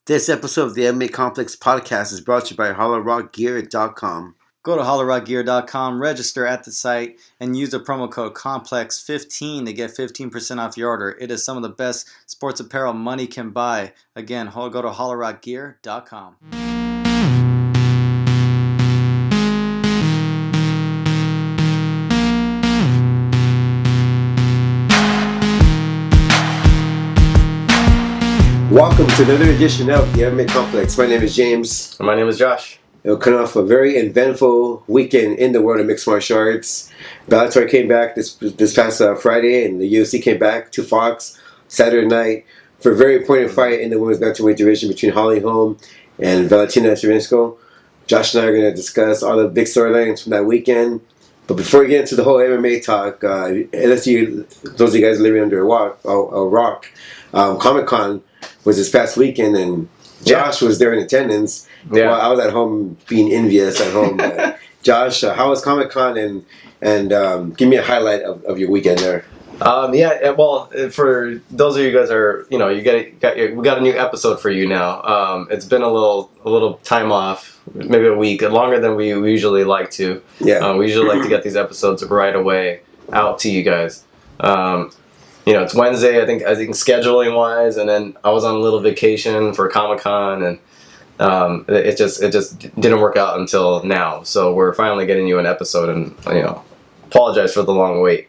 This episode of the MMA Complex podcast is brought to you by HollerOckGear.com. Go to HollerOckGear.com, register at the site, and use the promo code COMPLEX15 to get 15% off your order. It is some of the best sports apparel money can buy. Again, go to HollerOckGear.com. Welcome to another edition of the MMA Complex. My name is James. And my name is Josh. We're coming off a very eventful weekend in the world of mixed martial arts. Bellator came back this past Friday, and the UFC came back to Fox Saturday night for a very important fight in the women's bantamweight division between Holly Holm and Valentina Shevchenko. Josh and I are going to discuss all the big storylines from that weekend. But before we get into the whole MMA talk, unless those of you guys living under a rock, Comic-Con was this past weekend, and Josh was there in attendance. Yeah. While I was at home being envious at home. But Josh, how was Comic-Con, and give me a highlight of your weekend there. Well, for those of you guys we got a new episode for you now. It's been a little time off, maybe a week, longer than we usually like to. Yeah. We usually like to get these episodes right away out to you guys. It's Wednesday, I think scheduling wise, and then I was on a little vacation for Comic-Con, and it just didn't work out until now. So we're finally getting you an episode, and apologize for the long wait.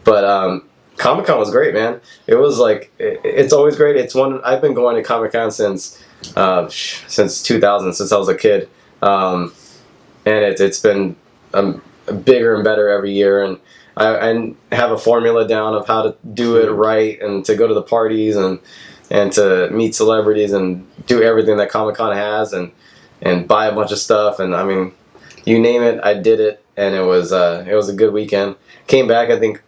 But Comic-Con was great, man. It was it's always great. It's one I've been going to Comic-Con since 2000, since I was a kid, and it's been bigger and better every year. And I have a formula down of how to do it right, and to go to the parties and to meet celebrities and do everything that Comic-Con has, and buy a bunch of stuff. And I mean, you name it, I did it, and it was a good weekend. Came back, I think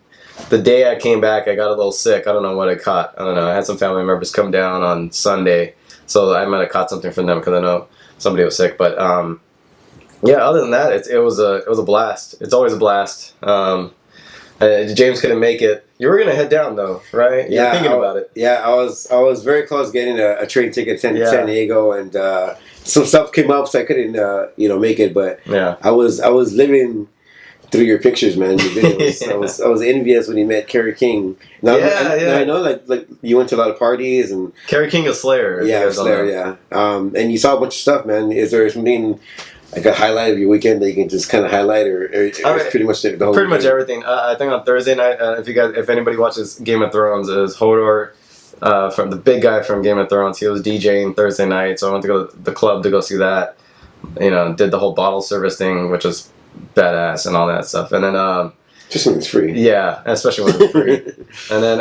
the day I came back, I got a little sick. I don't know what I caught. I don't know. I had some family members come down on Sunday, so I might have caught something from them because I know somebody was sick. But other than that, it was a blast. It's always a blast. James couldn't make it. You were gonna head down though, right? Yeah, you were thinking about it. Yeah, I was very close getting a train ticket to San Diego, and some stuff came up, so I couldn't make it. But yeah, I was living through your pictures, man. Your videos. I was envious when you met Kerry King. Now, I know like you went to a lot of parties, and Kerry King is Slayer. Yeah, Slayer. Yeah, and you saw a bunch of stuff, man. Is there something like a highlight of your weekend that you can just kind of highlight, or pretty much the whole? Pretty much everything. I think on Thursday night, if anybody watches Game of Thrones, is Hodor, from the big guy from Game of Thrones. He was DJing Thursday night, so I went to go to the club to go see that. Did the whole bottle service thing, which is badass and all that stuff. And then just when it's free. Yeah, especially when it's free. And then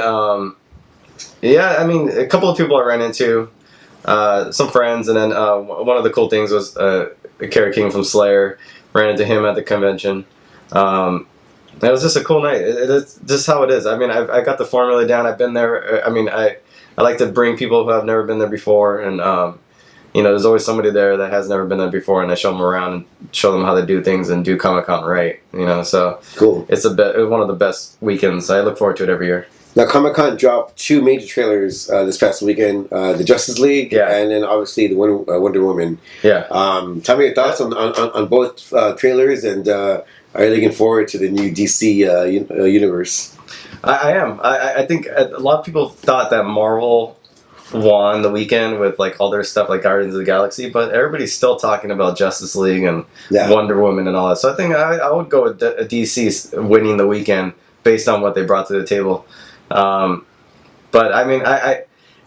a couple of people I ran into, some friends, and then one of the cool things was Kerry King from Slayer. Ran into him at the convention. It was just a cool night. It's just how it is. I mean, I got the formula down. I've been there. I mean, I like to bring people who have never been there before, and there's always somebody there that has never been there before, and I show them around and show them how to do things and do Comic-Con right. So cool. It's one of the best weekends. I look forward to it every year. Now, Comic-Con dropped two major trailers this past weekend: the Justice League, and then obviously the Wonder Woman. Yeah. Tell me your thoughts on both trailers, and are you looking forward to the new DC universe? I am. I think a lot of people thought that Marvel won the weekend with all their stuff like Guardians of the Galaxy, but everybody's still talking about Justice League and Wonder Woman and all that. So I think I would go with DC winning the weekend based on what they brought to the table. But I mean,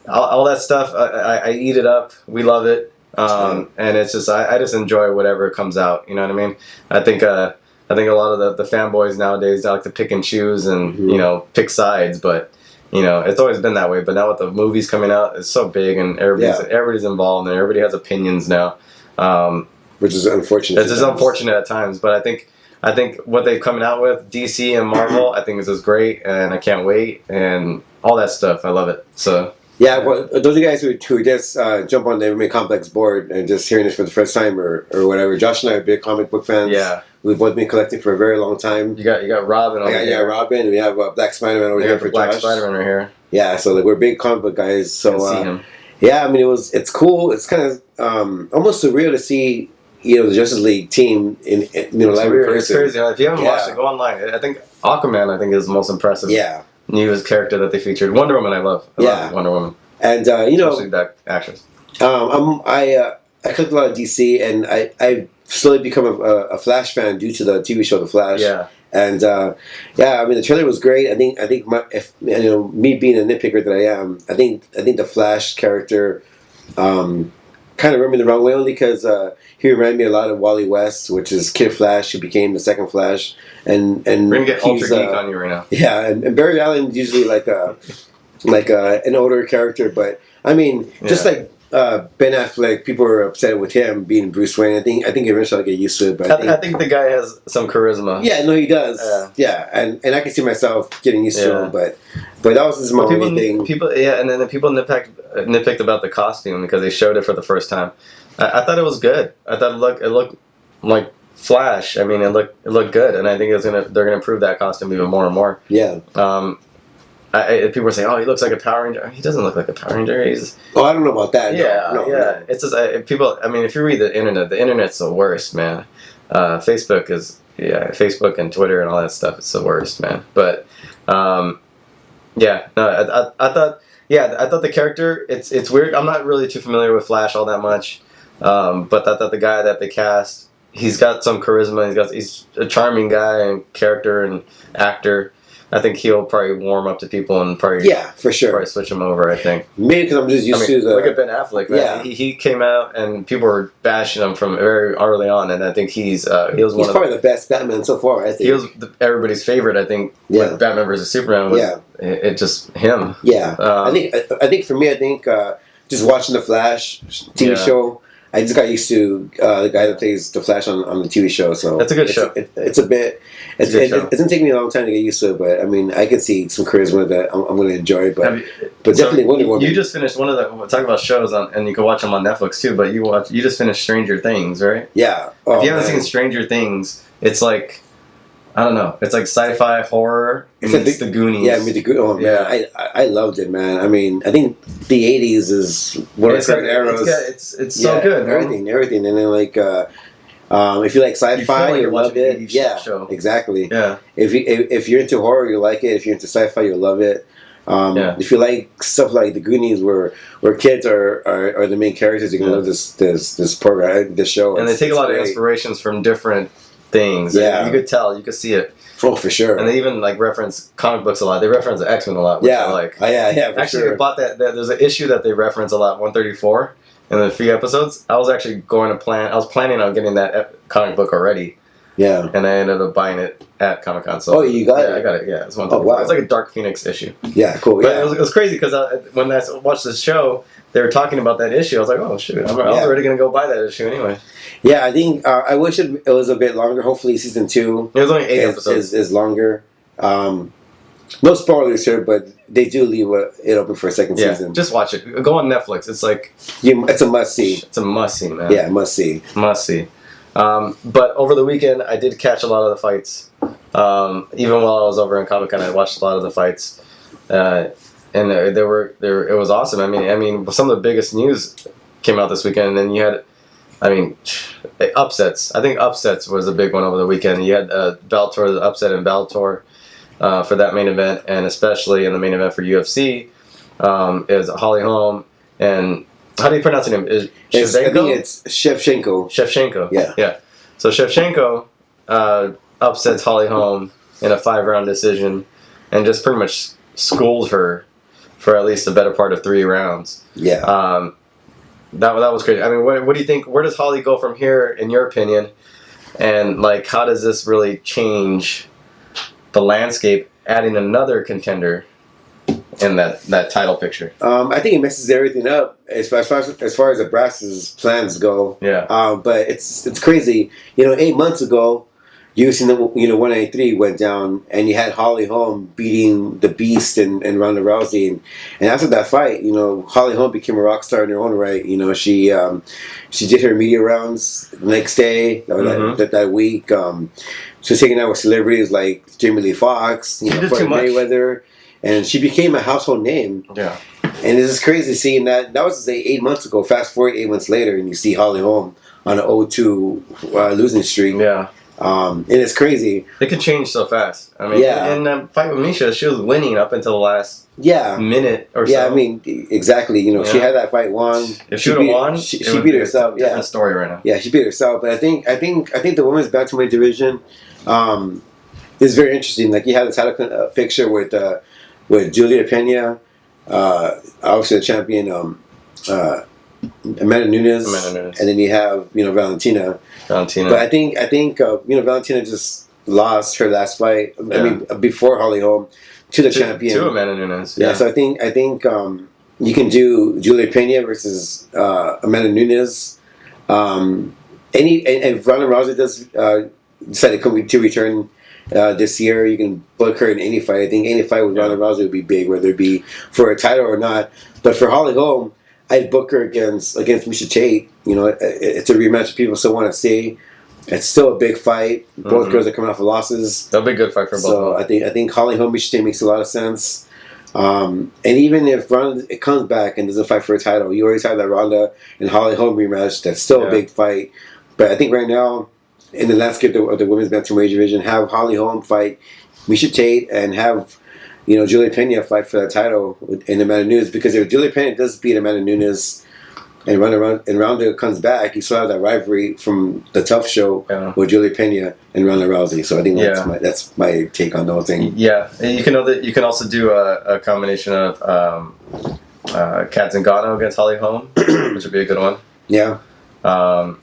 all that stuff, I eat it up. We love it. And it's just, I just enjoy whatever comes out. You know what I mean? I think a lot of the fanboys nowadays, they like to pick and choose and, pick sides, but it's always been that way. But now with the movies coming out, it's so big, and everybody's involved, and everybody has opinions now. Which is unfortunate. It's just unfortunate at times, but I think what they've coming out with, DC and Marvel, I think is just great, and I can't wait, and all that stuff. I love it. So yeah, well, those of you guys who just jump on the MMA Complex board and just hearing this for the first time or whatever, Josh and I are big comic book fans. Yeah. We've both been collecting for a very long time. You got Robin over here. Yeah, Robin. We have Black Spider-Man over here for Black Josh. Spider-Man right here. Yeah, so we're big comic book guys. So see him. Yeah, I mean it's cool. It's kind of almost surreal to see the Justice League team in live in It's person. crazy. If you haven't watched it, go online. I think Aquaman, is the most impressive. Yeah, newest character that they featured. Wonder Woman, I love. I love Wonder Woman. And especially that actress. I clicked a lot of DC, and I slowly become a Flash fan due to the TV show The Flash. Yeah. And I mean the trailer was great. I think me being a nitpicker that I am, I think the Flash character kind of rubbed me the wrong way, only because he reminded me a lot of Wally West, which is Kid Flash, who became the second Flash. And we're gonna get ultra geek on you right now. Yeah, and Barry Allen's usually like an older character, but I mean, just like Ben Affleck, people were upset with him being Bruce Wayne. I think eventually I'll get used to it. But I think the guy has some charisma. Yeah, no, he does. Yeah, and I can see myself getting used to him. But that was just my only thing. And then the people nitpicked about the costume because they showed it for the first time. I thought it was good. I thought it looked like Flash. I mean, it looked good, and I think they're gonna improve that costume even more and more. Yeah. People were saying, "Oh, he looks like a Power Ranger." He doesn't look like a Power Ranger. I don't know about that. No. It's just people. I mean, if you read the internet's the worst, man. Facebook and Twitter and all that stuff. It's the worst, man. But I thought the character. It's weird. I'm not really too familiar with Flash all that much, but I thought the guy that they cast, he's got some charisma. He's a charming guy and character and actor. I think he'll probably warm up to people and probably for sure probably switch him over. I think maybe because I'm just used to the look at Ben Affleck. Man. Yeah, he came out and people were bashing him from very early on, and I think he's probably the best Batman so far. I think he was everybody's favorite. I think when Batman vs Superman was it just him. Yeah, I think for me, just watching the Flash TV show. I just got used to the guy that plays the Flash on the TV show. So that's a good show. It doesn't take me a long time to get used to it, but I mean, I can see some charisma that I'm going to enjoy. But definitely Wonder Woman. You just finished one of the talk about shows and you can watch them on Netflix too. But you just finished Stranger Things, right? Yeah. If you haven't seen Stranger Things, it's like I don't know. It's like sci-fi horror. It's the Goonies. Yeah, the Goonies. Oh man, I loved it, man. I mean, I think the '80s is one of the great eras. It's so good. Everything, and then like if you like sci-fi, you love it. Yeah, show. Exactly. Yeah. If you're into horror, you like it. If you're into sci-fi, you love it. If you like stuff like the Goonies, where kids are the main characters, you can love this program, this show. And they take a lot of inspirations from different things. Yeah, you could see it. Oh, for sure. And they even like reference comic books a lot. They reference X-Men a lot, which I like. Oh, yeah. Actually, I bought that. There's an issue that they reference a lot, 134, in the 3 episodes. I was actually I was planning on getting that comic book already. Yeah. And I ended up buying it at Comic-Con. So you got it? Yeah, I got it. Yeah, it's 134. Wow. It's like a Dark Phoenix issue. Yeah, cool. But it was crazy because when I watched this show, they were talking about that issue. I was like, oh shoot, I was already going to go buy that issue anyway. Yeah, I think I wish it was a bit longer. Hopefully, season 2. It was only 8 episodes. Is longer. No spoilers here, but they do leave it open for a second season. Just watch it. Go on Netflix. It's like it's a must see. It's a must see, man. Yeah, must see. Must see. But over the weekend, I did catch a lot of the fights. Even while I was over in Comic-Con, I watched a lot of the fights, and it was awesome. I mean, some of the biggest news came out this weekend, and then you had. Upsets. I think upsets was a big one over the weekend. You had Bellator, the upset in Bellator for that main event, and especially in the main event for UFC, is Holly Holm and how do you pronounce her name? I think it's Shevchenko. Shevchenko. Yeah. So Shevchenko upsets Holly Holm in a 5-round decision, and just pretty much schools her for at least the better part of 3 rounds. Yeah. That was crazy. I mean, what do you think? Where does Holly go from here, in your opinion? And like, how does this really change the landscape? Adding another contender in that title picture. I think it messes everything up as far as the Brass's plans go. Yeah. But it's crazy. 8 months ago, UFC 193 went down, and you had Holly Holm beating the Beast and Ronda Rousey, and after that fight, Holly Holm became a rock star in her own right. She did her media rounds the next day or that week. She was hanging out with celebrities like Jamie Lee Foxx, Floyd Mayweather, and she became a household name. Yeah. And it's just crazy seeing that. That was, say, 8 months ago. Fast forward 8 months later, and you see Holly Holm on an 0-2 losing streak. Yeah. And it's crazy. It could change so fast. I mean, in the fight with Misha, she was winning up until the last minute or so. Yeah, I mean, exactly. You know, she had that fight won. If she would have won, she beat herself. Different story right now. Yeah, she beat herself. But I think the women's bantamweight division is very interesting. Like, you had the title picture with Julia Pena, obviously the champion, Amanda Nunes, and then you have Valentina. But I think Valentina just lost her last fight. I mean, before Holly Holm to the champion, to Amanda Nunes. Yeah. So I think you can do Julia Pena versus Amanda Nunes. And Ronda Rousey does decide to return this year, you can book her in any fight. I think any fight with Ronda Rousey would be big, whether it be for a title or not. But for Holly Holm, I'd book her against Misha Tate. It's a rematch people still want to see. It's still a big fight. Both girls are coming off of losses. That'll be a good fight for both. So I think Holly Holm Misha Tate makes a lot of sense. And even if Ronda comes back and doesn't fight for a title, you always have that Ronda and Holly Holm rematch. That's still a big fight. But I think right now, in the landscape of the women's bantamweight division, have Holly Holm fight Misha Tate and have Julia Pena fight for that title in Amanda Nunes, because if Julia Pena does beat Amanda Nunes and Ronda comes back, you still have that rivalry from the Tough Show with Julia Pena and Ronda Rousey. So I think that's my take on the whole thing. Yeah, and you can also do a combination of Kat Zingano against Holly Holm, which would be a good one. Yeah.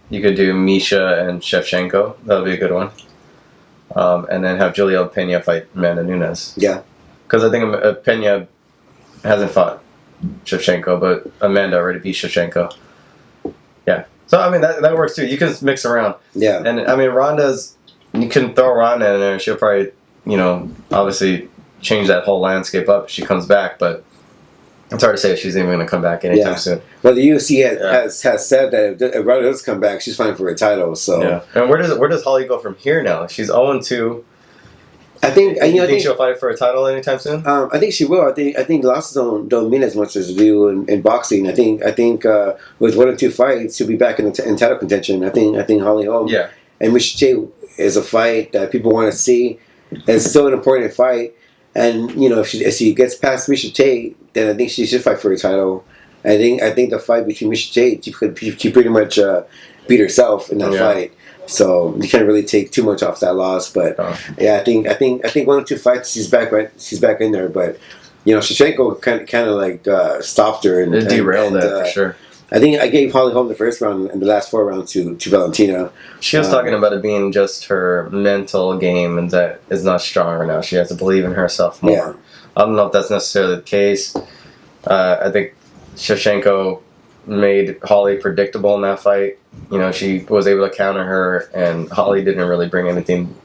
You could do Misha and Shevchenko. That would be a good one. And then have Julia Pena fight Amanda Nunes. Yeah. Because I think Pena hasn't fought Shevchenko, but Amanda already beat Shevchenko. Yeah. So, I mean, that works too. You can mix around. Yeah. And, I mean, you can throw Ronda in there. She'll probably, obviously change that whole landscape up if she comes back, but it's hard to say if she's even going to come back anytime soon. Well, the UFC has said that if Ronda does come back, she's fighting for a title. So And where does Holly go from here now? She's 0-2. I think you think she'll fight for a title anytime soon. I think she will. I think losses don't mean as much as they do in boxing. I think with 1 or 2 fights, she'll be back in title contention. I think Holly Holm. Yeah. And Misha Tate is a fight that people want to see. It's still an important fight. And if she gets past Misha Tate, then I think she should fight for a title. I think the fight between Misha Tate, she pretty much beat herself in that fight. So you can't really take too much off that loss. But I think 1 or 2 fights she's back in there. But Shevchenko kind of like stopped her and derailed that for sure. I think I gave Holly Holm the first round and the last 4 rounds to Valentina. She was talking about it being just her mental game and that is not stronger now. She has to believe in herself more. Yeah. I don't know if that's necessarily the case. I think Shevchenko made Holly predictable in that fight. She was able to counter her, and Holly didn't really bring anything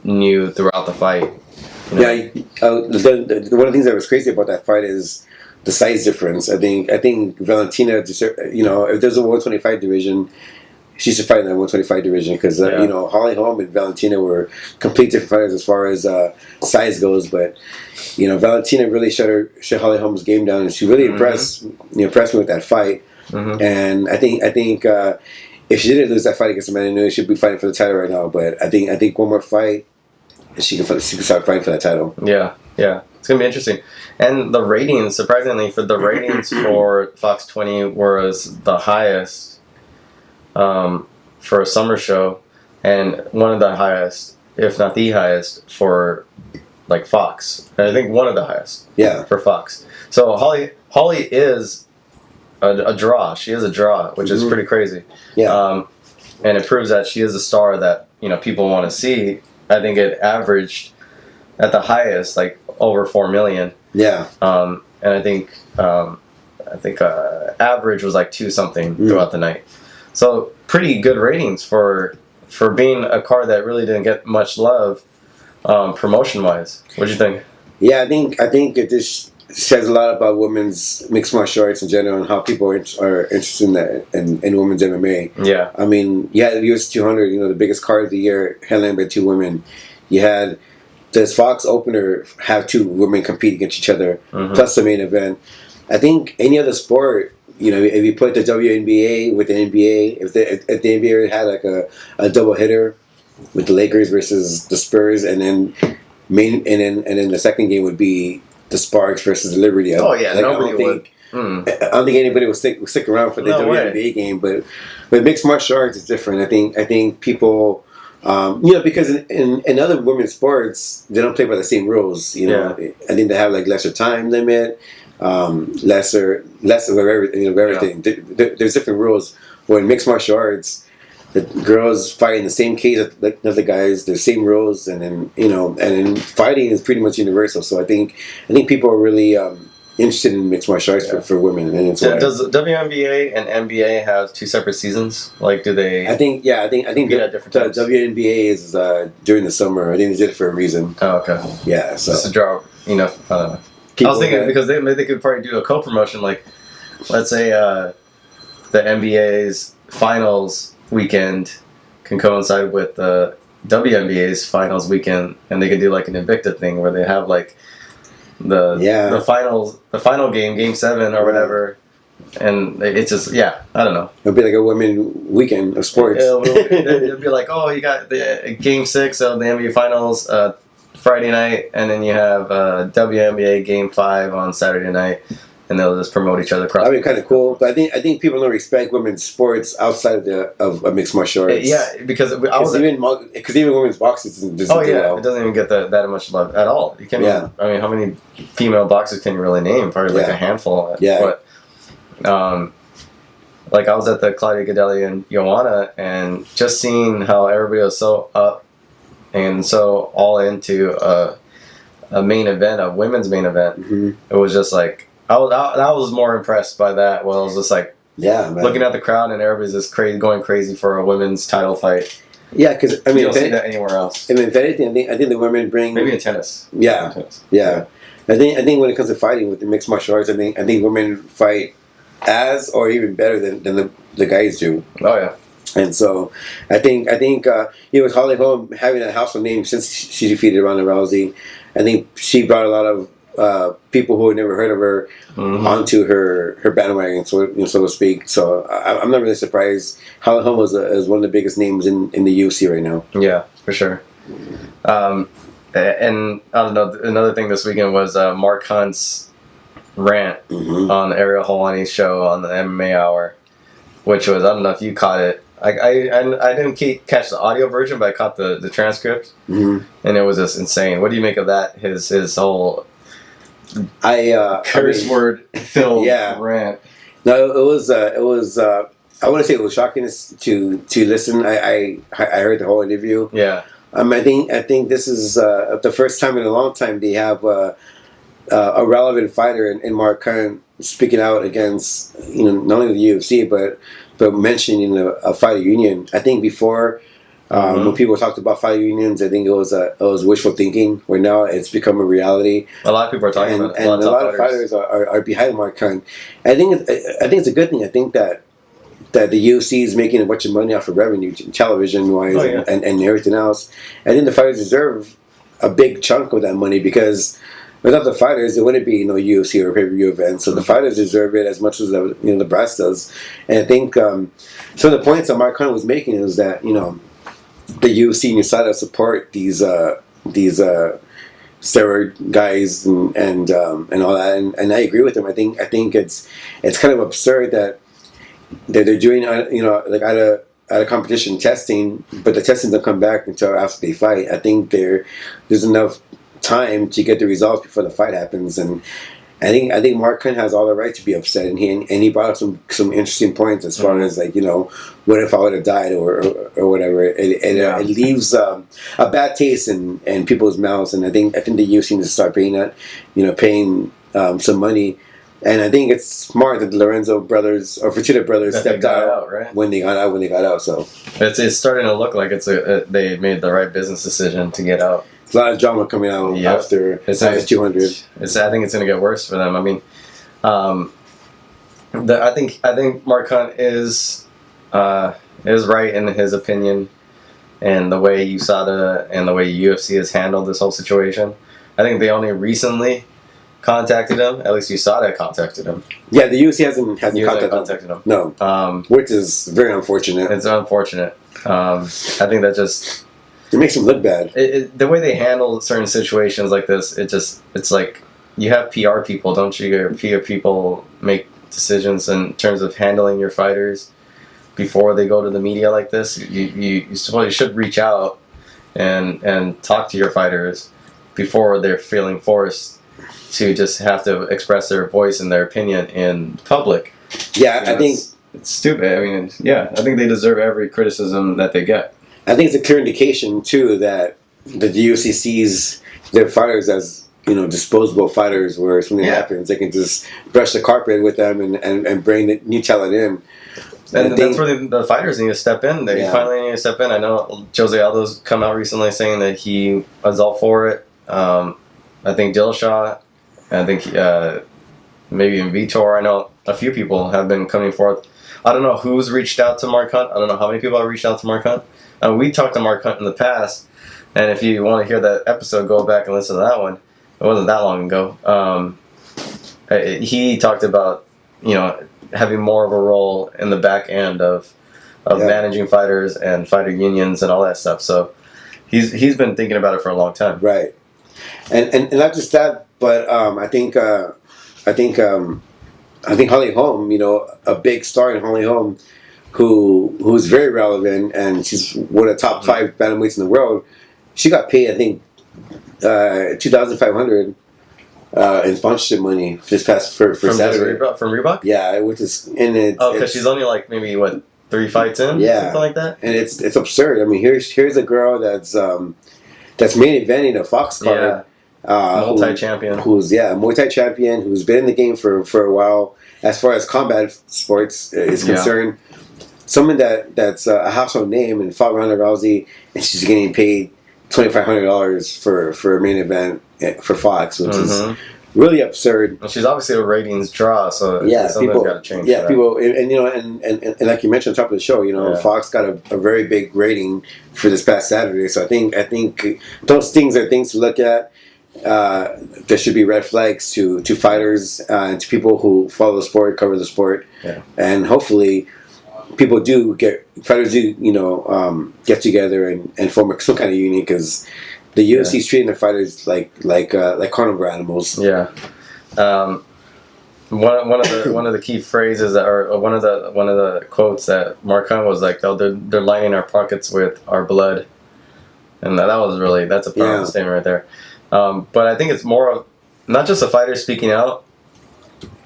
new throughout the fight. Yeah, one of the things that was crazy about that fight is the size difference. I think Valentina, if there's a 125 division, she should fight in that 125 division because Holly Holm and Valentina were complete different fighters as far as size goes. But Valentina really shut Holly Holm's game down, and she really impressed me with that fight. And I think if she didn't lose that fight against Amanda Nunes, she'd be fighting for the title right now. But I think one more fight, she can start fighting for that title. Yeah. It's going to be interesting. And the ratings, surprisingly, for Fox 20 was the highest for a summer show, and one of the highest, if not the highest, for like Fox. And I think one of the highest for Fox. So Holly is a draw. She is a draw, which is pretty crazy. Yeah. And it proves that she is a star that people want to see. I think it averaged at the highest like over 4 million. Yeah. And I think average was like 2 something throughout the night. So pretty good ratings for being a card that really didn't get much love promotion wise. What do you think? Yeah, I think it just says a lot about women's mixed martial arts in general and how people are interested in that in women's MMA. Yeah. I mean, you had the US 200, the biggest card of the year, headlined by 2 women. You had this Fox opener have 2 women compete against each other, plus the main event. I think any other sport, if you put the WNBA with the NBA, if the NBA had like a double hitter with the Lakers versus the Spurs, and then and then the second game would be the Sparks versus the Liberty. Oh yeah, like, nobody would. I don't think anybody would stick around for the WNBA game, but mixed martial arts is different. I think people, because in other women's sports they don't play by the same rules. I think they have like lesser time limit, lesser of everything. There's different rules. When mixed martial arts, the girls fight in the same cage as the guys. There's same rules, and then fighting is pretty much universal. So I think people are really interested in mixed martial arts for women, and it's does WNBA and NBA have two separate seasons? Like, do they? I think the WNBA is during the summer. I think they did it for a reason. Oh, okay. Yeah, so just to draw enough. I don't know. I was thinking because they could probably do a co-promotion. Like, let's say the NBA's finals weekend can coincide with the WNBA's finals weekend, and they could do like an Invicta thing where they have like the final game 7 or whatever, and it's just I don't know. It'll be like a women weekend of sports. It'll be like, oh, you got the game 6 of the NBA finals Friday night, and then you have WNBA game 5 on Saturday night. And they'll just promote each other across. That'd be kind of cool, but I think people don't respect women's sports outside of mixed martial arts. Yeah, because even women's boxing doesn't do well. It doesn't even get that much love at all. You can't. Yeah. I mean, how many female boxers can you really name? Probably like a handful. Yeah. But, like I was at the Claudia Gadelha and Joanna, and just seeing how everybody was so up and so all into a main event, a women's main event. Mm-hmm. It was just like. I was more impressed by that. Well, I was just like, looking at the crowd and everybody's just going crazy for a women's title fight. Yeah, because you don't see that anywhere else. I mean, if anything, I think the women bring maybe in tennis. Yeah, yeah. I think when it comes to fighting with the mixed martial arts, I think women fight as or even better than the guys do. Oh yeah. And so, I think with Holly Holm having a household name since she defeated Ronda Rousey, I think she brought a lot of people who had never heard of her onto her bandwagon, so to speak. So I'm not really surprised. Holly Holm is one of the biggest names in the UFC right now. Yeah, for sure. And I don't know. Another thing this weekend was Mark Hunt's rant on Ariel Helwani's show on the MMA Hour, which was, I don't know if you caught it. I didn't catch the audio version, but I caught the transcript, and it was just insane. What do you make of that? His whole curse word filled rant. No, it was. I want to say it was shocking to listen. I heard the whole interview. Yeah. I think this is the first time in a long time they have a relevant fighter in Mark Hunt speaking out against not only the UFC but mentioning a fighter union. I think before. When people talked about fighter unions, I think it was wishful thinking. Where now it's become a reality. A lot of people are talking about it. And a lot of fighters are behind Mark Hunt. I think it's a good thing. I think that the UFC is making a bunch of money off of revenue, television wise, and everything else. I think the fighters deserve a big chunk of that money, because without the fighters, there wouldn't be no UFC or pay-per-view events. So the fighters deserve it as much as the brass does. And I think some of the points that Mark Hunt was making is that the UFC decided to support these steroid guys and all that, and I agree with him. I think it's kind of absurd that they're doing like at a competition testing, but the testing don't come back until after they fight. I think there's enough time to get the results before the fight happens, and I think Mark Hunt has all the right to be upset, and he brought up some interesting points as far as like what if I would have died or whatever. It leaves a bad taste in people's mouths, and I think the UFC needs to start paying some money, and I think it's smart that the Lorenzo brothers or Fertitta brothers stepped out right? when they got out. So it's starting to look like they made the right business decision to get out. There's a lot of drama coming out after 200. I think it's going to get worse for them. I mean, I think Mark Hunt is right in his opinion, and the way USADA and the way UFC has handled this whole situation. I think they only recently contacted him. At least USADA contacted him. Yeah, the UFC hasn't contacted him. No, which is very unfortunate. It's unfortunate. I think that just it makes him look bad. The way they handle certain situations like this, it's like you have PR people, don't you? Your PR people make decisions in terms of handling your fighters before they go to the media like this. You should reach out and talk to your fighters before they're feeling forced to just have to express their voice and their opinion in public. Yeah, I think it's stupid. I mean, yeah, I think they deserve every criticism that they get. I think it's a clear indication too that the UFC sees their fighters as disposable fighters, where something happens, they can just brush the carpet with them and bring the new talent in. And that's where the fighters need to step in. They finally need to step in. I know Jose Aldo's come out recently saying that he was all for it. I think Dillashaw, I think maybe in Vitor, I know a few people have been coming forth. I don't know who's reached out to Mark Hunt. I don't know how many people have reached out to Mark Hunt. We talked to Mark Hunt in the past, and if you want to hear that episode, go back and listen to that one. It wasn't that long ago. He talked about having more of a role in the back end of managing fighters and fighter unions and all that stuff. So he's been thinking about it for a long time. Right, and not just that, but I think Holly Holm, a big star in Holly Holm, who's very relevant, and she's one of the top 5 bantamweights in the world. She got paid, I think, $2,500 in sponsorship money this past for Saturday. From Reebok? Yeah, which is because she's only like maybe 3 fights in, something like that. And it's absurd. I mean, here's a girl that's main eventing a Fox card. Multi-champion. Who's multi-champion, who's been in the game for a while. As far as combat sports is concerned, someone that's a household name and fought Ronda Rousey, and she's getting paid $2,500 for a main event for Fox, which is really absurd. Well, she's obviously a ratings draw, so something's got to change. Yeah, people, and like you mentioned on top of the show, Fox got a very big rating for this past Saturday. So I think those things are things to look at. There should be red flags to fighters and to people who follow the sport, cover the sport, and hopefully fighters do get together and form some kind of union, because the UFC is treating their fighters like carnival animals. Yeah. One of the key phrases or one of the quotes that Mark Hunt was like, they're lining our pockets with our blood, and that's a powerful statement right there. But I think it's more of not just a fighter speaking out,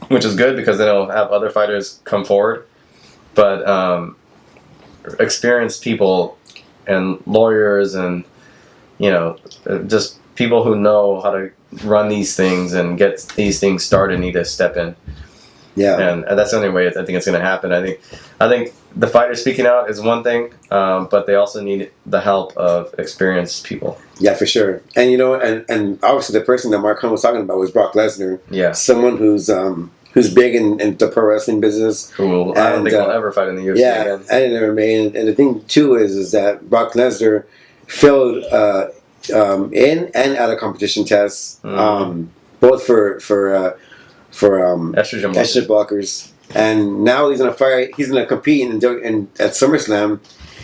which is good because then it'll have other fighters come forward, but experienced people and lawyers and just people who know how to run these things and get these things started need to step in. Yeah, and that's the only way I think it's going to happen. I think the fighter speaking out is one thing, but they also need the help of experienced people. Yeah, for sure. And and obviously the person that Mark Hunt was talking about was Brock Lesnar. Yeah, someone who's big in the pro wrestling business. Cool. I don't think he'll ever fight in the UFC again. Yeah, and in MMA. And the thing too is that Brock Lesnar failed in and out of competition tests, both for estrogen blockers. And now he's gonna fight. He's gonna compete at SummerSlam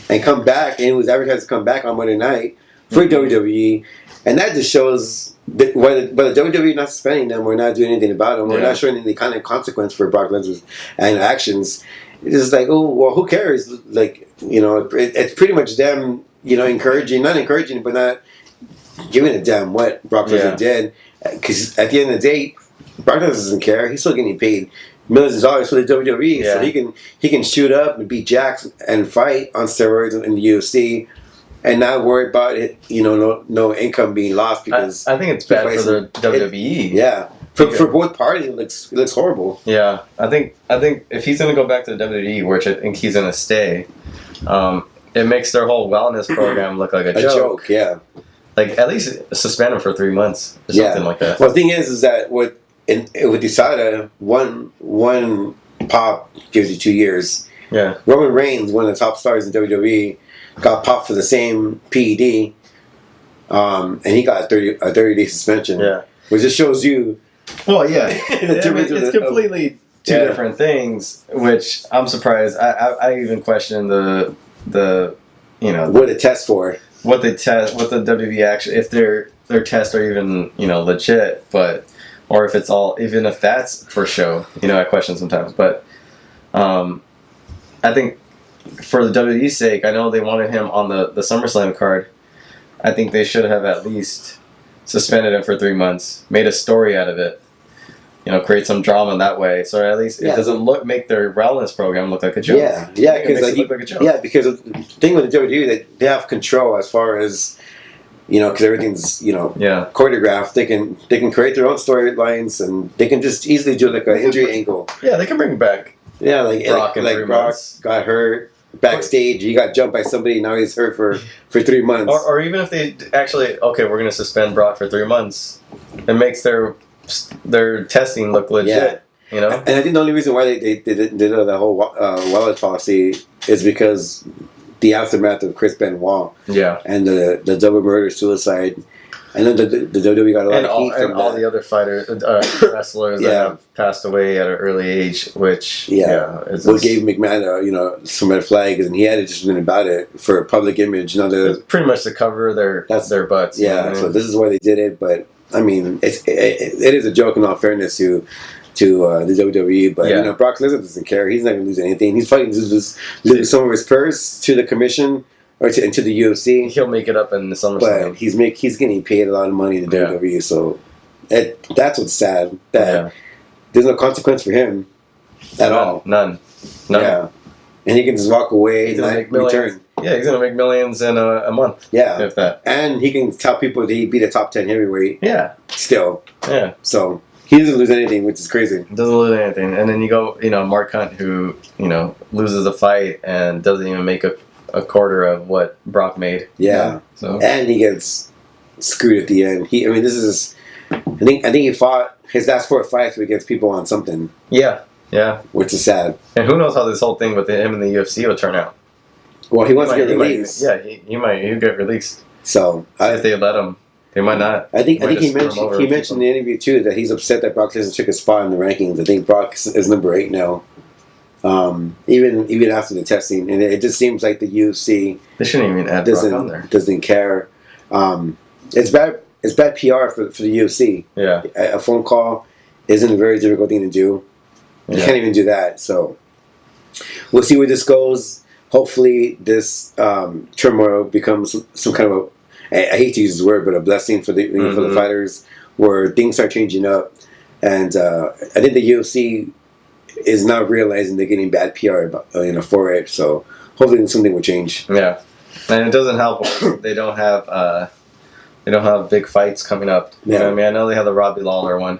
and come back. And he was advertised to come back on Monday night for WWE. And that just shows that whether WWE is not suspending them, we're not doing anything about them. We're not showing any kind of consequence for Brock Lesnar's actions. It's just like, oh well, who cares? Like it's pretty much them. Not encouraging, but not giving a damn what Brock Lesnar did. Because at the end of the day, Brock Lesnar doesn't care. He's still getting paid millions of dollars for the WWE, so he can shoot up and beat Jax and fight on steroids in the UFC, and not worry about it. No income being lost because I think it's bad for the WWE. For both parties, it looks horrible. Yeah, I think if he's gonna go back to the WWE, which I think he's gonna stay, it makes their whole wellness program look like a joke. Yeah, like at least suspend him for 3 months or something like that. Well, the thing is that with USADA, one pop gives you 2 years. Yeah, Roman Reigns, one of the top stars in WWE, got popped for the same PED, and he got a 30-day suspension. Yeah, which just shows you Well, yeah, It's completely two different things, which I'm surprised. I even question the what it tests for. What the WWE actually, if their tests are even legit, but or if it's all, even if that's for show, I question sometimes. But I think for the WWE's sake, I know they wanted him on the SummerSlam card. I think they should have at least suspended him for 3 months, made a story out of it, create some drama that way. So at least it doesn't make their wellness program look like a joke. Yeah, because the thing with the WWE, they have control as far as because everything's choreographed. They can create their own storylines, and they can just easily do like an injury angle. Yeah, they can bring back. Yeah, like Brock got hurt backstage. He got jumped by somebody. Now he's hurt for 3 months. Or even if they actually we're going to suspend Brock for 3 months, it makes their testing look legit. And I think the only reason why they did the whole wallet policy is because the aftermath of Chris Benoit. Yeah. And the double murder suicide. And then the WWE got a lot of heat from all the other fighters, wrestlers that have passed away at an early age, which what gave McMahon some red flags, and he had to just been about it for public image. It's pretty much to cover their butts. Yeah, so this is why they did it. But I mean, it is a joke in all fairness to the WWE. But Brock Lesnar doesn't care. He's not going to lose anything. He's fighting to lose some of his purse to the commission. Or into the UFC. He'll make it up in the SummerSlam. But he's getting paid a lot of money in the WWE, so that's what's sad. That there's no consequence for him at all. None. Yeah. And he can just walk away and make return. Yeah, he's going to make millions in a month. Yeah. If that. And he can tell people that he beat a top 10 heavyweight. Yeah. Still. Yeah. So he doesn't lose anything, which is crazy. Doesn't lose anything. And then you go, Mark Hunt, who, loses a fight and doesn't even make a quarter of what Brock made. Yeah. So and he gets screwed at the end. This is. I think he fought his last 4 fights against people on something. Yeah. Yeah. Which is sad. And who knows how this whole thing with him and the UFC will turn out. Well, he wants to get released. He'll get released. So if they let him, they might not. I think he mentioned in the interview too that he's upset that Brock Lesnar took a spot in the rankings. I think Brock is number 8 now. Even after the testing, and it just seems like the UFC they shouldn't even add Brock on there. Doesn't care. It's bad PR for the UFC. Yeah, a phone call isn't a very difficult thing to do. You can't even do that. So we'll see where this goes. Hopefully, this turmoil becomes some kind of I hate to use this word, but a blessing for the fighters, where things start changing up. And I think the UFC is now realizing they're getting bad PR for it. So hopefully something will change. Yeah, and it doesn't help. They don't have big fights coming up. You know what I mean? I know they have the Robbie Lawler one,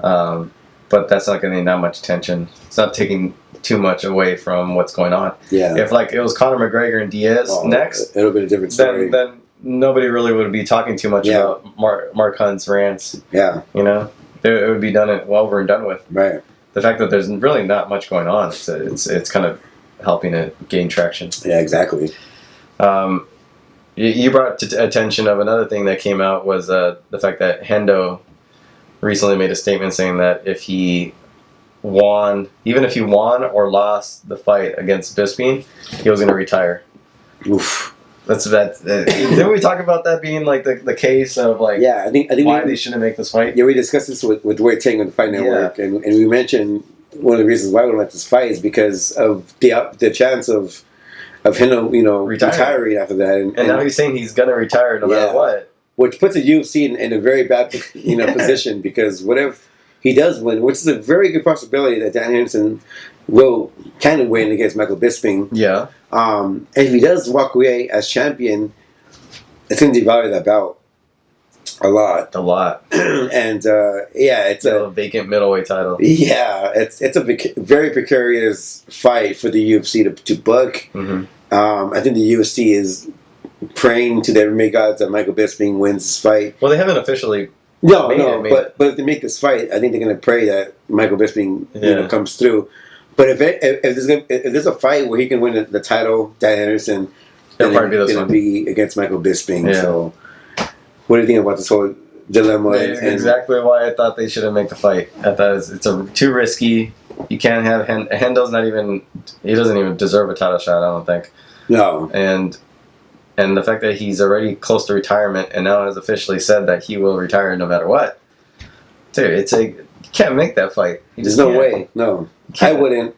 but that's not getting that much attention. It's not taking too much away from what's going on. Yeah. If it was Conor McGregor and Diaz next, it would have been a different story. Then nobody really would be talking too much about Mark Hunt's rants. Yeah. It would be done over and done with. Right. The fact that there's really not much going on, it's kind of helping it gain traction. Yeah, exactly. You brought to attention of another thing that came out was the fact that Hendo recently made a statement saying that if he won or lost the fight against Bisping, he was going to retire. Oof. Didn't we talk about that being like the case of I think why they shouldn't make this fight? Yeah, we discussed this with Wade Tang on the Fight Network, and we mentioned one of the reasons why we don't like this fight is because of the chance of him, retiring after that. And now he's saying he's gonna retire no matter what, which puts the UFC in a very bad position, because what if he does win, which is a very good possibility that Dan Henderson can win against Michael Bisping. Yeah. And if he does walk away as champion, it's going to devalue that belt a lot. And it's a vacant middleweight title. Yeah, it's a very precarious fight for the UFC to book. Mm-hmm. I think the UFC is praying to their MMA gods that Michael Bisping wins this fight. Well, they haven't officially. But if they make this fight, I think they're going to pray that Michael Bisping comes through. But if there's a fight where he can win the title, Dan Henderson, it'll probably be be against Michael Bisping. Yeah. So, what do you think about this whole dilemma. That's exactly why I thought they shouldn't make the fight. I thought it's too risky. You can't have Hendo's not even. He doesn't even deserve a title shot. I don't think. No. And the fact that he's already close to retirement and now has officially said that he will retire no matter what. Dude, you can't make that fight. There's no way. No, I wouldn't.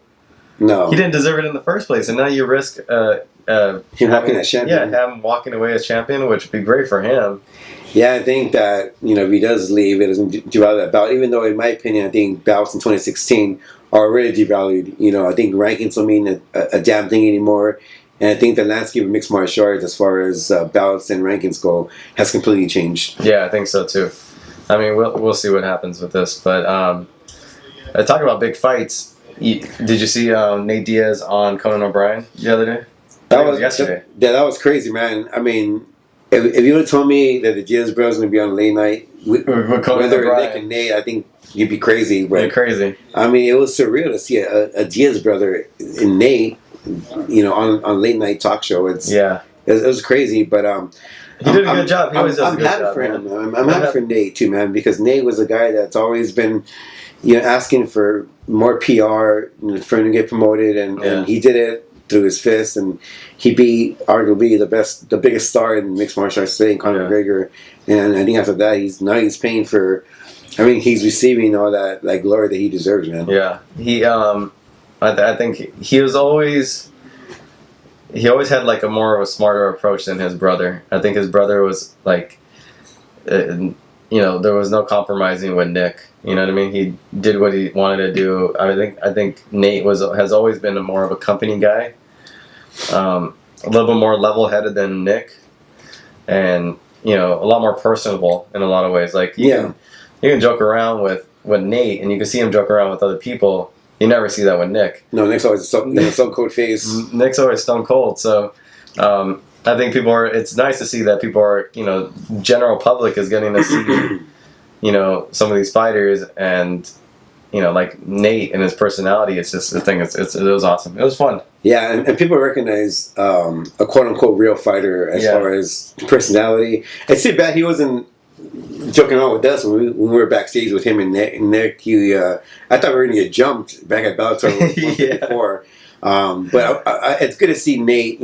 No. He didn't deserve it in the first place, and now you risk him walking as champion. Yeah, him walking away as champion, which would be great for him. Yeah, I think that, if he does leave, it doesn't devalue that bout. Even though, in my opinion, I think bouts in 2016 are already devalued. I think rankings don't mean a damn thing anymore. And I think the landscape of mixed martial arts, as far as bouts and rankings go, has completely changed. Yeah, I think so too. I mean, we'll see what happens with this. But talking about big fights, did you see Nate Diaz on Conan O'Brien the other day? That was yesterday. That was crazy, man. I mean, if you would have told me that the Diaz brothers were going to be on late night, whether Nick and Nate, I think you'd be crazy. But, you're crazy. I mean, it was surreal to see a Diaz brother and Nate, on late night talk show. It was crazy, but he did a good job. He always does a good job. For him. I'm happy for Nate too, man, because Nate was a guy that's always been, asking for more PR for him to get promoted, and he did it through his fist, and he beat arguably the biggest star in mixed martial arts today, Conor McGregor, and I think after that he's paying for. I mean, he's receiving all that glory that he deserves, man. Yeah, he I think he always had a more of a smarter approach than his brother. I think his brother was there was no compromising with Nick. You know what I mean? He did what he wanted to do. I think Nate has always been more of a company guy, a little bit more level-headed than Nick, and a lot more personable in a lot of ways. You can joke around with Nate, and you can see him joke around with other people. You never see that with Nick. No, Nick's always a stone cold face. Nick's always stone cold. So I think it's nice to see that people are, general public is getting to see, some of these fighters, and, like Nate and his personality. It's just the thing. It was awesome. It was fun. Yeah, and people recognize a quote unquote real fighter as far as personality. It's too bad he wasn't joking around with us when we were backstage with him and Nick. I thought we were going to get jumped back at Bellator before. But it's good to see Nate,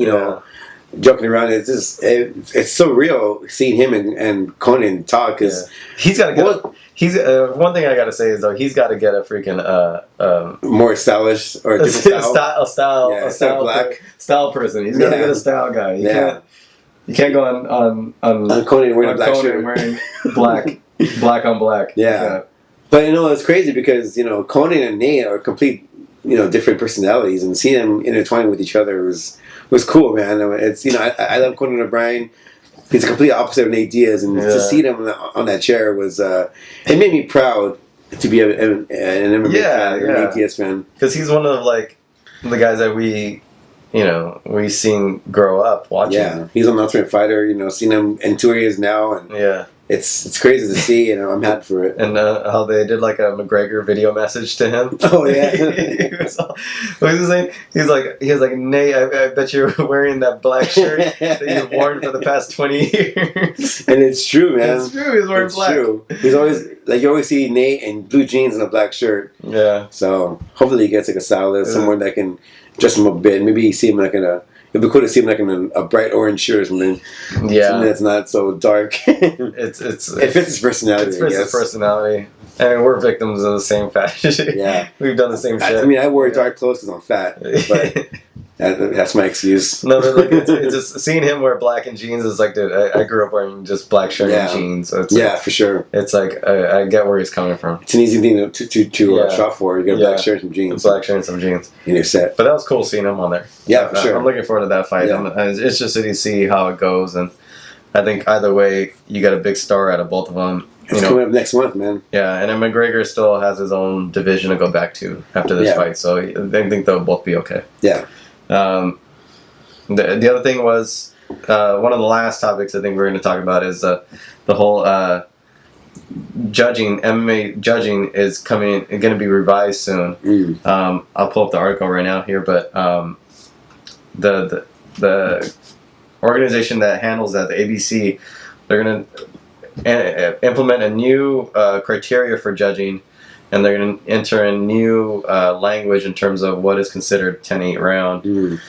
joking around. It's just it's so real seeing him and Conan talk, because he's got to get. One thing I got to say is though, he's got to get a freaking more stylish or a different style black style person. He's got to get a style guy. You can't go on Conan wearing a black shirt. Wearing black on black. Yeah. But it's crazy because Conan and Nate are complete different personalities, and seeing them intertwined with each other was cool, man. It's I love Conan O'Brien. He's a complete opposite of Nate Diaz, and to see them on that chair was it made me proud to be an MMA fan, or Nate Diaz fan, because he's one of the guys that we seen grow up watching. Yeah, he's an Ultimate Fighter. Seeing him in 2 years now, and it's crazy to see. I'm happy for it. And how they did a McGregor video message to him. Oh yeah, what was he saying? He was like, Nate, I bet you're wearing that black shirt that you've worn for the past 20 years. And it's true, man. It's true. He's wearing black. True. He's always you always see Nate in blue jeans and a black shirt. Yeah. So hopefully he gets a stylist, someone that can dress him up a bit. Maybe you see him it'd be cool to see him in a bright orange shirt or something. Yeah. Something that's not so dark. It fits his personality. It fits his personality. I mean, we're victims of the same fashion. Yeah. We've done the same shit. I mean, I wear dark clothes because I'm fat, but that's my excuse. No, but it's just seeing him wear black and jeans is dude, I grew up wearing just black shirt and jeans. So it's for sure. It's I get where he's coming from. It's an easy thing to shop for. You get a black shirt and some jeans. A black shirt and some jeans. And you're set. But that was cool seeing him on there. Yeah, for sure. I'm looking forward to that fight. Yeah. It's just to see how it goes, and I think either way, you got a big star out of both of them. It's coming up next month, man. Yeah, and then McGregor still has his own division to go back to after this fight, so I think they'll both be okay. Yeah. The other thing was one of the last topics I think we're going to talk about is the whole judging. MMA judging is going to be revised soon. I'll pull up the article right now here, but the organization that handles that, the ABC, they're going to implement a new criteria for judging, and they're going to enter in new language in terms of what is considered 10-8 round.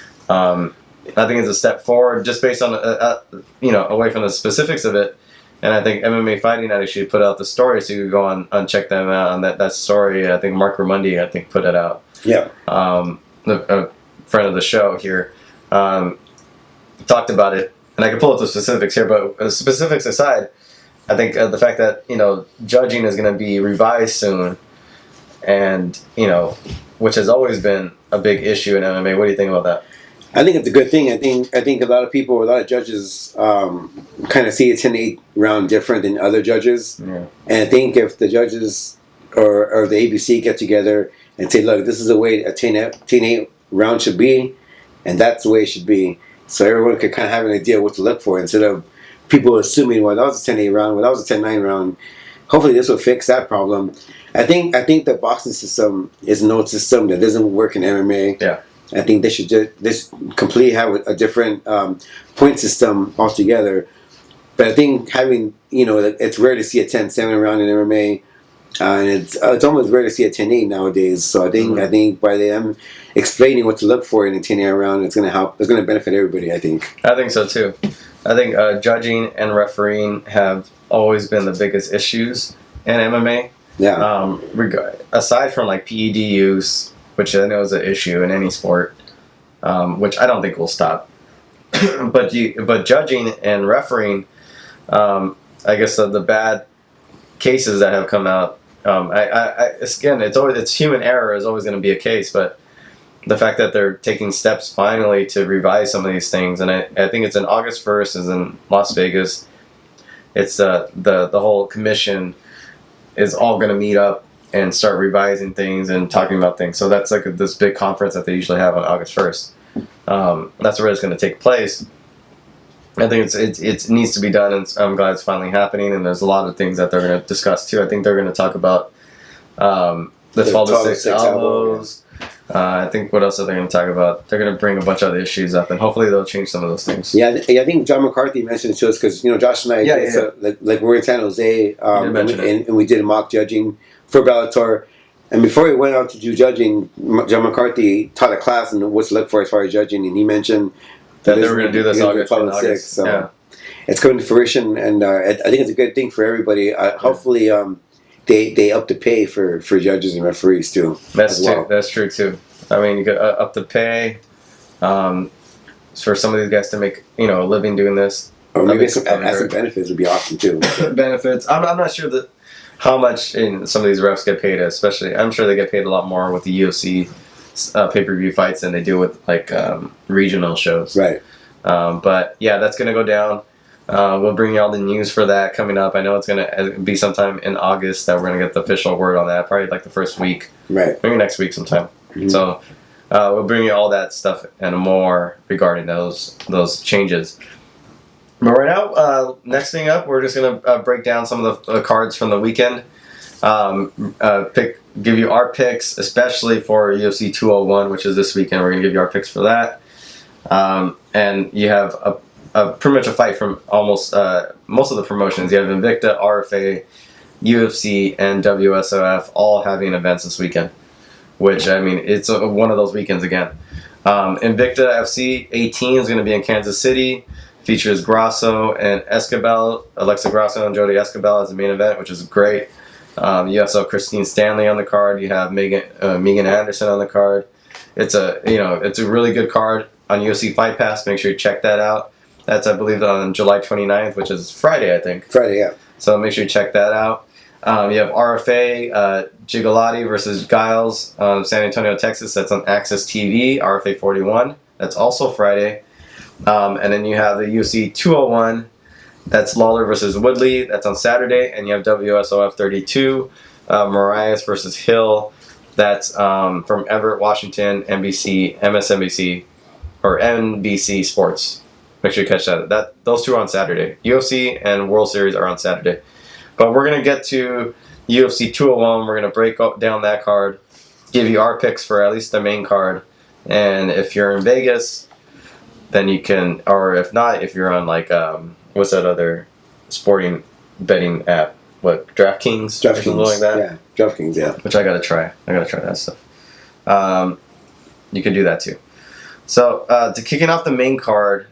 I think it's a step forward, just based on away from the specifics of it. And I think MMA Fighting Night should put out the story, so you can go on and check them out on that story. I think Mark Ramundi put it out. Yeah. A friend of the show here talked about it, and I can pull up the specifics here. But the specifics aside, I think the fact that judging is going to be revised soon, and which has always been a big issue in MMA. What do you think about that? I think it's a good thing. I think a lot of people, a lot of judges, kind of see a 10-8 round different than other judges. Yeah. And I think if the judges or the ABC get together and say, look, this is the way a 10-8 round should be, and that's the way it should be, so everyone could kind of have an idea what to look for, instead of people assuming, well, that was a 10-8 round, well, that was a 10-9 round. Hopefully this will fix that problem. I think the boxing system is an old system that doesn't work in MMA. Yeah. I think they should just completely have a different point system altogether. But I think having, it's rare to see a 10-7 round in MMA, and it's almost rare to see a 10-8 nowadays. So I think by them explaining what to look for in a 10-8 round, it's going to help. It's going to benefit everybody, I think. I think so too. I think judging and refereeing have always been the biggest issues in MMA. Yeah. Aside from like PED use, which I know is an issue in any sport, which I don't think will stop. but judging and refereeing, I guess the bad cases that have come out. Again, it's human error is always going to be a case, but the fact that they're taking steps finally to revise some of these things, and I think it's in August 1st, is in Las Vegas. It's the whole commission is all going to meet up and start revising things and talking about things. So that's like this big conference that they usually have on August 1st. That's where it's going to take place. I think it needs to be done, and I'm glad it's finally happening. And there's a lot of things that they're going to discuss too. I think they're going to talk about the 12 to 6 elbows. I think what else are they going to talk about? They're going to bring a bunch of other issues up, and hopefully they'll change some of those things. Yeah, I think John McCarthy mentioned it to us because Josh and I, like we're in San Jose, and we did a mock judging for Bellator. And before we went on to do judging, John McCarthy taught a class on what to look for as far as judging, and he mentioned that they were going to do this August 6th. So it's coming to fruition, and I think it's a good thing for everybody. Hopefully, they up the pay for judges and referees too. That's true too. I mean, you could up the pay for some of these guys to make a living doing this. Or maybe some benefits would be awesome too. Benefits. I'm not sure how much some of these refs get paid. Especially, I'm sure they get paid a lot more with the UFC pay-per-view fights than they do with like regional shows. Right. But yeah, that's going to go down. We'll bring you all the news for that coming up. I know it's going to be sometime in August that we're going to get the official word on that. Probably like the first week. Right. Maybe next week sometime. Mm-hmm. So we'll bring you all that stuff and more regarding those changes. But right now, next thing up, we're just going to break down some of the cards from the weekend. Give you our picks, especially for UFC 201, which is this weekend. We're going to give you our picks for that. And you have pretty much a fight from almost most of the promotions. You have Invicta, RFA, UFC, and WSOF all having events this weekend. Which, I mean, it's one of those weekends again. Invicta FC 18 is going to be in Kansas City. Features Grasso and Escobar, Alexa Grasso and Jody Escobar as the main event, which is great. You also have Christine Stanley on the card. You have Megan Anderson on the card. It's a really good card on UFC Fight Pass. Make sure you check that out. That's, I believe, on July 29th, which is Friday, I think. Friday, yeah. So make sure you check that out. You have RFA Gigolotti versus Giles, San Antonio, Texas. That's on Access TV. RFA 41. That's also Friday. And then you have the UFC 201. That's Lawler versus Woodley. That's on Saturday. And you have WSOF 32. Marias versus Hill. That's from Everett, Washington, MSNBC, or NBC Sports. Make sure you catch that. Those two are on Saturday. UFC and World Series are on Saturday. But we're going to get to UFC 201. We're going to break down that card, give you our picks for at least the main card. And if you're in Vegas, then you can, or if not, if you're on like, what's that other sporting betting app. What, DraftKings? Or something like that? Yeah, DraftKings, yeah. Which I gotta try. I gotta try that stuff. You can do that too. So, to kicking off the main card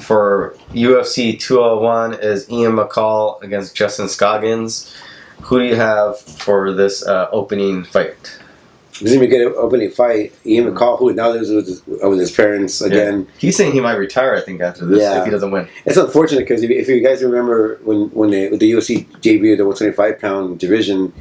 for UFC 201 is Ian McCall against Justin Scoggins. Who do you have for this opening fight? This is going to be a good opening fight. Ian McCall, who now lives with his parents again. Yeah. He's saying he might retire, I think, after this if he doesn't win. It's unfortunate because if you guys remember when the UFC debuted the 125-pound division,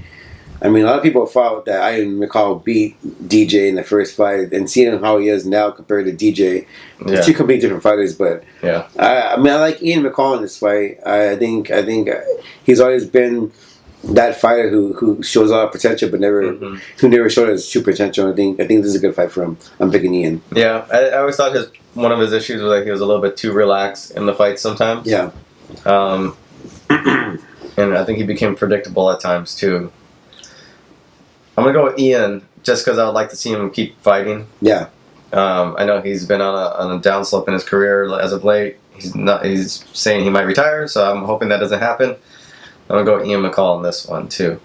I mean, a lot of people thought that Ian McCall beat DJ in the first fight, and seeing how he is now compared to DJ, it's two completely different fighters. But I mean, I like Ian McCall in this fight. I think he's always been that fighter who shows a lot of potential, but who never showed his true potential. I think this is a good fight for him. I'm picking Ian. Yeah, I always thought one of his issues was like he was a little bit too relaxed in the fight sometimes. Yeah, and I think he became predictable at times too. I'm gonna go with Ian just because I would like to see him keep fighting. Yeah, I know he's been on a downslope in his career as of late. He's saying he might retire, so I'm hoping that doesn't happen. I'm going to go with Ian McCall in this one, too.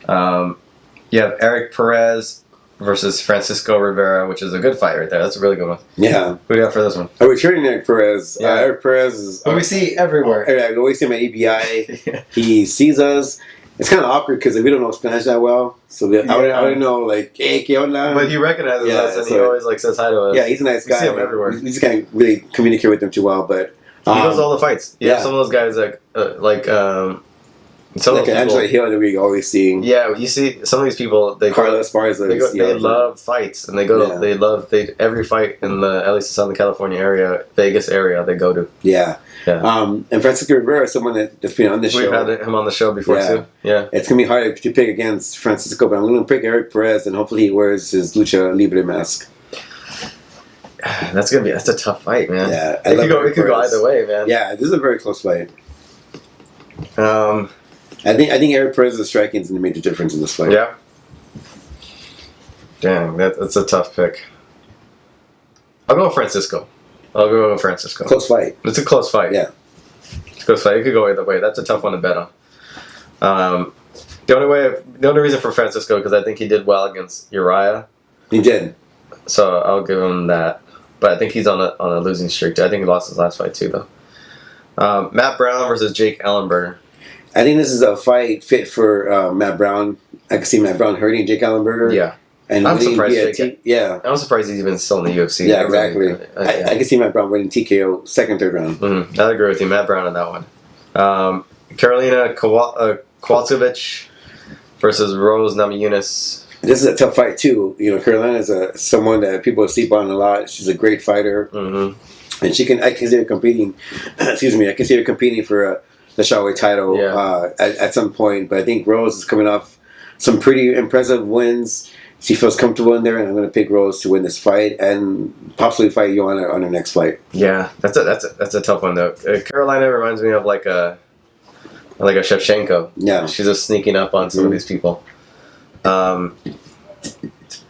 You have Eric Perez versus Francisco Rivera, which is a good fight right there. That's a really good one. Yeah. Who do you got for this one? I'm returning Eric Perez. Yeah. Eric Perez is... Who we see everywhere. I always see him at EBI. He sees us. It's kind of awkward because we don't know Spanish that well. So I wouldn't know, like, hey, ¿qué onda? But he recognizes us, and he always like says hi to us. Yeah, he's a nice guy. We see him everywhere. We just can't really communicate with him too well, but... He knows all the fights. Yeah, some of those guys like Angela Hill that we always see. Yeah, you see some of these people. Carlos Esparza. They love fights, and they go. To, every fight in at least the Southern California area, Vegas area, they go to. Yeah. And Francisco Rivera is someone that's been on this show. We've had him on the show before too. Yeah. It's gonna be hard to pick against Francisco, but I'm gonna pick Eric Perez, and hopefully he wears his Lucha Libre mask. That's a tough fight, man. Yeah, it could go either way, man. Yeah, this is a very close fight. I think Eric Perez's striking is going to make the difference in this fight. Yeah. Dang, that's a tough pick. I'll go with Francisco. Close fight. It's a close fight. Yeah. It's a close fight. It could go either way. That's a tough one to bet on. The only reason for Francisco because I think he did well against Uriah. He did. So I'll give him that. But I think he's on a losing streak. I think he lost his last fight too, though. Matt Brown versus Jake Ellenberger. I think this is a fight fit for Matt Brown. I can see Matt Brown hurting Jake Ellenberger. Yeah. And I'm surprised. I'm surprised he's even still in the UFC. Yeah, exactly. I can see Matt Brown winning TKO second, third round. Mm-hmm. I agree with you, Matt Brown on that one. Karolina Kowalkiewicz versus Rose Namajunas. This is a tough fight too. You know, Carolina is someone that people sleep on a lot. She's a great fighter, and I can see her competing. Excuse me, I can see her competing for the Shawway title at some point. But I think Rose is coming off some pretty impressive wins. She feels comfortable in there, and I'm going to pick Rose to win this fight and possibly fight Joanna on her next fight. Yeah, that's a tough one though. Carolina reminds me of like a Shevchenko. Yeah, she's just sneaking up on some of these people. Dude,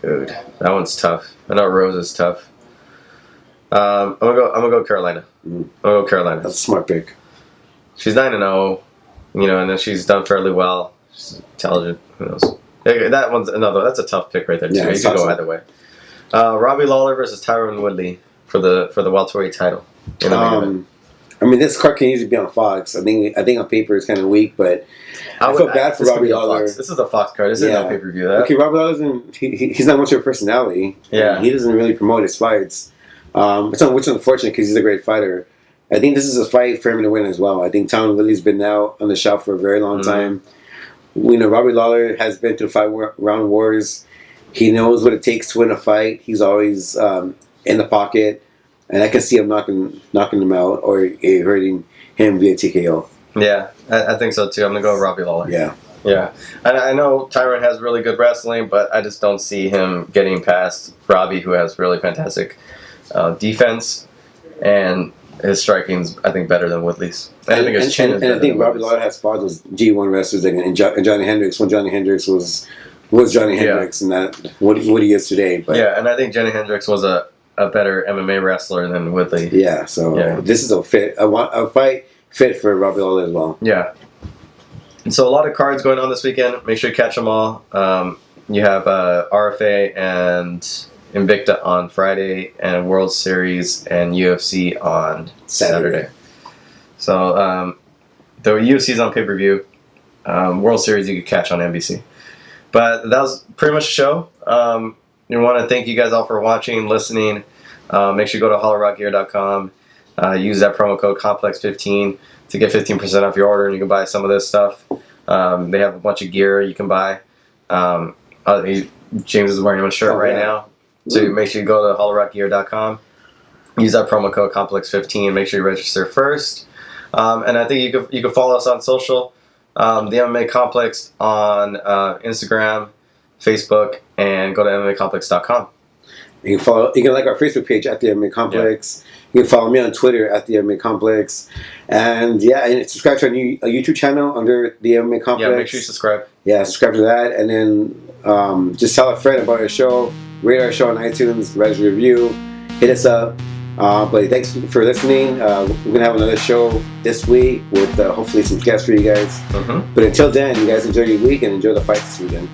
that one's tough. I know Rose is tough. I'm gonna go Carolina. I'm gonna go Carolina. That's a smart pick. She's 9-0, and then she's done fairly well. She's intelligent. Who knows? That one's another. That's a tough pick right there too. Yeah, you can go either way. Robbie Lawler versus Tyron Woodley for the welterweight title. I mean, this card can usually be on Fox. I think on paper it's kind of weak, but I feel bad for Robbie Lawler. This is a Fox card. This is no pay per view. Okay, Robbie Lawler he's not much of a personality. Yeah, he doesn't really promote his fights. Which is unfortunate because he's a great fighter. I think this is a fight for him to win as well. I think Tyron Woodley's been out on the shelf for a very long time. Robbie Lawler has been through 5-round wars. He knows what it takes to win a fight. He's always in the pocket. And I can see him knocking him out or hurting him via TKO. Yeah, I think so too. I'm going to go with Robbie Lawler. Yeah. Yeah. I know Tyron has really good wrestling, but I just don't see him getting past Robbie, who has really fantastic defense. And his striking's, I think, better than Woodley's. I think his chin is better. And I think Robbie Lawler has fought those G1 wrestlers and Johnny Hendricks when Johnny Hendricks was Johnny Hendricks and that what he is today. But yeah, and I think Johnny Hendricks was a better MMA wrestler than Woodley. Yeah, so this is a fight fit for Robbie Lawler as well. Yeah. And so a lot of cards going on this weekend. Make sure you catch them all. You have RFA and Invicta on Friday, and World Series and UFC on Saturday. So the UFC's on pay-per-view. World Series you could catch on NBC. But that was pretty much the show. We want to thank you guys all for watching, listening. Make sure you go to hollerrockgear.com. Use that promo code Complex15 to get 15% off your order, and you can buy some of this stuff. They have a bunch of gear you can buy. James is wearing one shirt right now. So make sure you go to hollerrockgear.com. Use that promo code Complex15. Make sure you register first. And I think you can follow us on social. The MMA Complex on Instagram, Facebook, and go to themmacomplex.com. You can like our Facebook page at the MMA Complex. Yeah. You can follow me on Twitter at the MMA Complex, and subscribe to our new YouTube channel under the MMA Complex. Yeah, make sure you subscribe. Yeah, subscribe to that, and then just tell a friend about our show. Rate our show on iTunes, write us a review, hit us up. But thanks for listening. We're gonna have another show this week with hopefully some guests for you guys. But until then, you guys enjoy your week and enjoy the fight this weekend.